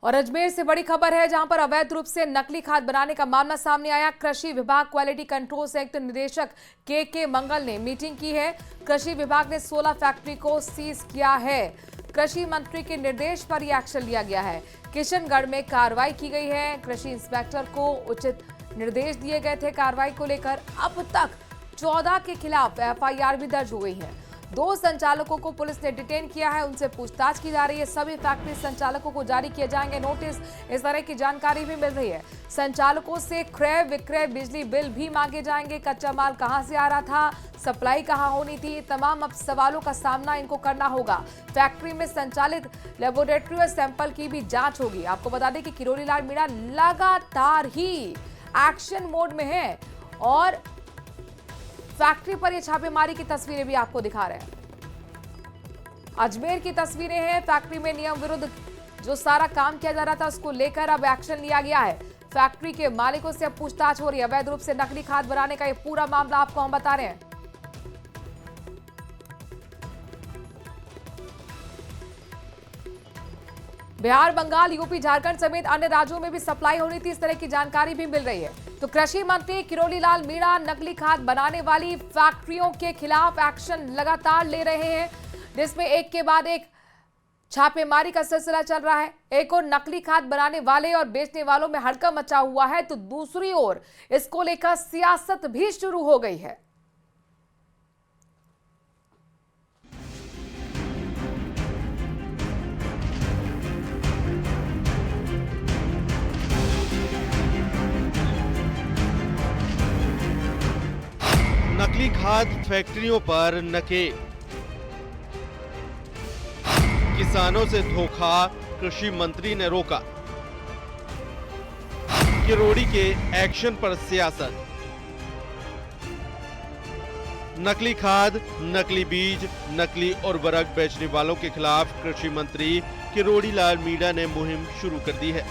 और अजमेर से बड़ी खबर है, जहां पर अवैध रूप से नकली खाद बनाने का मामला सामने आया। कृषि विभाग क्वालिटी कंट्रोल संयुक्त निदेशक के मंगल ने मीटिंग की है। कृषि विभाग ने 16 फैक्ट्री को सीज किया है। कृषि मंत्री के निर्देश पर यह एक्शन लिया गया है। किशनगढ़ में कार्रवाई की गई है। कृषि इंस्पेक्टर को उचित निर्देश दिए गए थे कार्रवाई को लेकर। अब तक 14 के खिलाफ FIR भी दर्ज हो गई है। 2 संचालकों को पुलिस ने डिटेन किया है, उनसे पूछताछ की जा रही है। सभी फैक्ट्री संचालकों को जारी किए जाएंगे नोटिस, इस तरह की जानकारी भी मिल रही है। संचालकों से क्रय विक्रय बिजली बिल भी मांगे जाएंगे। कच्चा माल कहां से आ रहा था, सप्लाई कहां होनी थी, तमाम अब सवालों का सामना इनको करना होगा। फैक्ट्री में संचालित लेबोरेटरी और सैंपल की भी जांच होगी। आपको बता दें कि किरोड़ी लाल मीणा लगातार ही एक्शन मोड में है और फैक्ट्री पर ये छापेमारी की तस्वीरें भी आपको दिखा रहे हैं। अजमेर की तस्वीरें हैं। फैक्ट्री में नियम विरुद्ध जो सारा काम किया जा रहा था उसको लेकर अब एक्शन लिया गया है। फैक्ट्री के मालिकों से अब पूछताछ हो रही है। अवैध रूप से नकली खाद बनाने का ये पूरा मामला आपको हम बता रहे हैं। बिहार, बंगाल, यूपी, झारखंड समेत अन्य राज्यों में भी सप्लाई हो रही थी, इस तरह की जानकारी भी मिल रही है। तो कृषि मंत्री किरोड़ी लाल मीणा नकली खाद बनाने वाली फैक्ट्रियों के खिलाफ एक्शन लगातार ले रहे हैं, जिसमें एक के बाद एक छापेमारी का सिलसिला चल रहा है। एक और नकली खाद बनाने वाले और बेचने वालों में हड़कंप मचा हुआ है, तो दूसरी ओर इसको लेकर सियासत भी शुरू हो गई है। नकली खाद फैक्ट्रियों पर नकेल, किसानों से धोखा, कृषि मंत्री ने रोका। किरोड़ी के एक्शन पर सियासत। नकली खाद, नकली बीज, नकली उर्वरक बेचने वालों के खिलाफ कृषि मंत्री किरोड़ी लाल मीणा ने मुहिम शुरू कर दी है।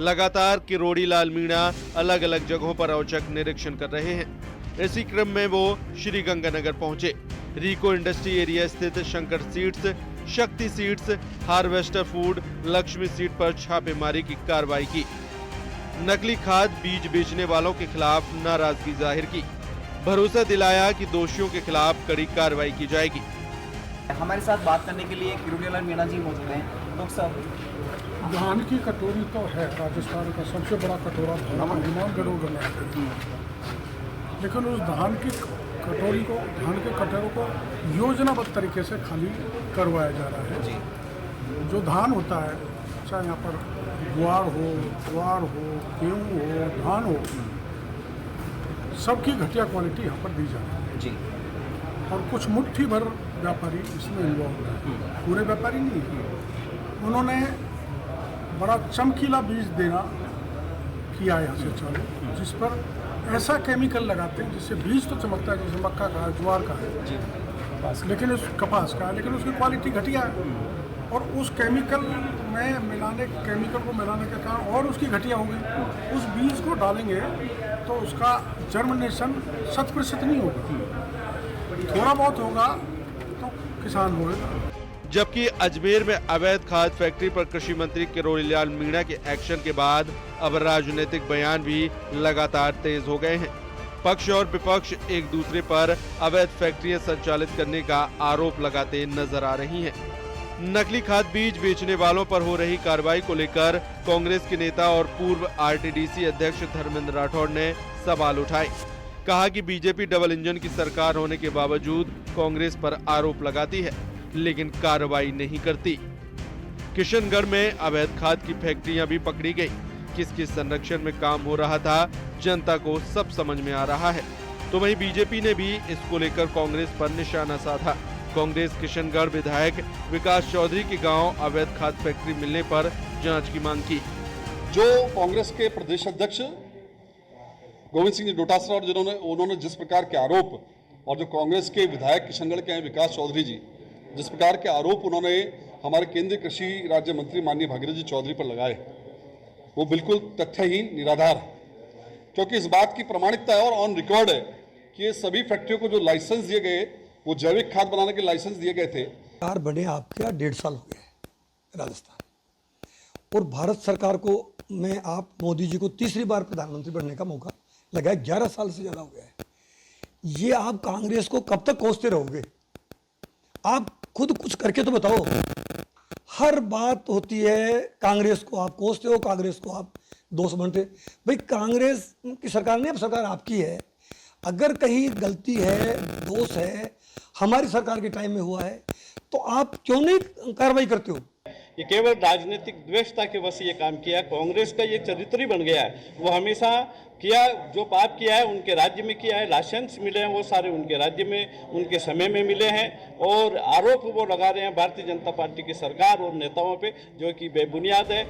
लगातार किरोड़ी लाल मीणा अलग अलग जगहों पर औचक निरीक्षण कर रहे हैं। इसी क्रम में वो श्री गंगानगर पहुंचे। रिको इंडस्ट्री एरिया स्थित शंकर सीड्स, शक्ति seeds, harvester food, Lakshmi seed पर छापेमारी की कार्रवाई की। नकली खाद बीज बेचने वालों के खिलाफ नाराजगी जाहिर की। भरोसा दिलाया कि दोषियों के खिलाफ कड़ी कार्रवाई की जाएगी। हमारे साथ बात करने के लिए किरोड़ी लाल मीणा जी मौजूद हैं। डॉक्टर साहब, धान की कटोरी तो है राजस्थान का सबसे बड़ा कटोरा हिमालगढ़ में, लेकिन उस धान की कटोरी को, धान के कटोरों को योजनाबद्ध तरीके से खाली करवाया जा रहा है। जो धान होता है, चाहे यहाँ पर गुआर हो, ज्वार हो, गेहूँ हो, धान हो, सबकी घटिया क्वालिटी यहाँ पर दी जा रही है जी। और कुछ मुट्ठी भर व्यापारी इसमें इन्वॉल्व है, पूरे व्यापारी नहीं है। उन्होंने बड़ा चमकीला बीज देना किया यहाँ से चालू, जिस पर ऐसा केमिकल लगाते हैं जिससे बीज तो चमकता है, जैसे मक्का का है, ज्वार का है जी, लेकिन उस कपास का है, लेकिन उसकी क्वालिटी घटिया है। और उस केमिकल को मिलाने के कारण और उसकी घटिया हो गई। उस बीज को डालेंगे तो उसका जर्मिनेशन 100% नहीं होगा, थोड़ा बहुत होगा तो किसान होगा। जबकि अजमेर में अवैध खाद फैक्ट्री पर कृषि मंत्री किरोड़ी लाल मीणा के एक्शन के बाद अब राजनीतिक बयान भी लगातार तेज हो गए हैं। पक्ष और विपक्ष एक दूसरे पर अवैध फैक्ट्रियां संचालित करने का आरोप लगाते नजर आ रही हैं। नकली खाद बीज बेचने वालों पर हो रही कार्रवाई को लेकर कांग्रेस के नेता और पूर्व RTDC अध्यक्ष धर्मेंद्र राठौड़ ने सवाल उठाए। कहा कि बीजेपी डबल इंजन की सरकार होने के बावजूद कांग्रेस पर आरोप लगाती है, लेकिन कार्रवाई नहीं करती। किशनगढ़ में अवैध खाद की फैक्ट्रियां भी पकड़ी गई। किसके संरक्षण में काम हो रहा था, जनता को सब समझ में आ रहा है। तो वहीं बीजेपी ने भी इसको लेकर कांग्रेस पर निशाना साधा। कांग्रेस किशनगढ़ विधायक विकास चौधरी के गांव अवैध खाद फैक्ट्री मिलने पर जांच की मांग की। जो कांग्रेस के प्रदेश अध्यक्ष गोविंद सिंह डोटासरा और उन्होंने जिस प्रकार के आरोप, और जो कांग्रेस के विधायक किशनगढ़ के हैं विकास चौधरी जी, जिस प्रकार के आरोप उन्होंने हमारे केंद्रीय कृषि राज्य मंत्री माननीय भागीरथ जी चौधरी पर लगाए, वो बिल्कुल तथ्यहीन, निराधार है। क्योंकि इस बात की प्रामाणिकता है और ऑन रिकॉर्ड है कि ये सभी फैक्ट्रियों को जो लाइसेंस दिए गए, वो जैविक खाद बनाने के लाइसेंस दिए गए थे। सरकार बने आपके 1.5 साल हो गए राजस्थान, और भारत सरकार को में आप मोदी जी को तीसरी बार प्रधानमंत्री बनने का मौका लगा है। 11 साल से ज़्यादा हो गया है। ये आप कांग्रेस को कब तक कोसते रहोगे? आप खुद कुछ करके तो बताओ। हर बात होती है कांग्रेस को आप कोसते हो, कांग्रेस को आप दोस्त बनते। भाई कांग्रेस की सरकार नहीं, अब सरकार आपकी है। अगर कहीं गलती है, दोष है, हमारी सरकार के टाइम में हुआ है, तो आप क्यों नहीं कार्रवाई करते हो? ये केवल राजनीतिक द्वेषता के वश ये काम किया। कांग्रेस का ये चरित्र ही बन गया है। वो हमेशा किया, जो पाप किया है उनके राज्य में किया है। लाइसेंस मिले हैं वो सारे उनके राज्य में, उनके समय में मिले हैं, और आरोप वो लगा रहे हैं भारतीय जनता पार्टी की सरकार और नेताओं पे, जो कि बेबुनियाद है।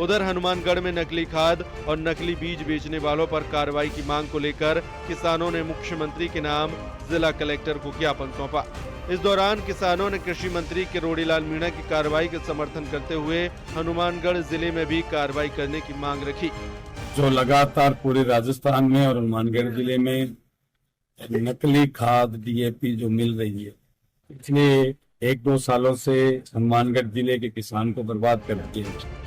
उधर हनुमानगढ़ में नकली खाद और नकली बीज बेचने वालों पर कार्रवाई की मांग को लेकर किसानों ने मुख्यमंत्री के नाम जिला कलेक्टर को ज्ञापन सौंपा। इस दौरान किसानों ने कृषि मंत्री किरोड़ीलाल मीणा की कार्रवाई का समर्थन करते हुए हनुमानगढ़ जिले में भी कार्रवाई करने की मांग रखी। जो लगातार पूरे राजस्थान में और हनुमानगढ़ जिले में नकली खाद डीएपी जो मिल रही है, पिछले 1-2 सालों से हनुमानगढ़ जिले के किसान को बर्बाद कर दिया है।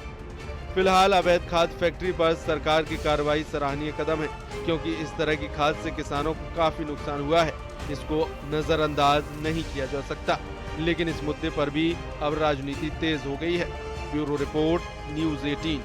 फिलहाल अवैध खाद फैक्ट्री पर सरकार की कार्रवाई सराहनीय कदम है, क्योंकि इस तरह की खाद से किसानों को काफी नुकसान हुआ है। इसको नजरअंदाज नहीं किया जा सकता, लेकिन इस मुद्दे पर भी अब राजनीति तेज हो गई है। Bureau report, news 18।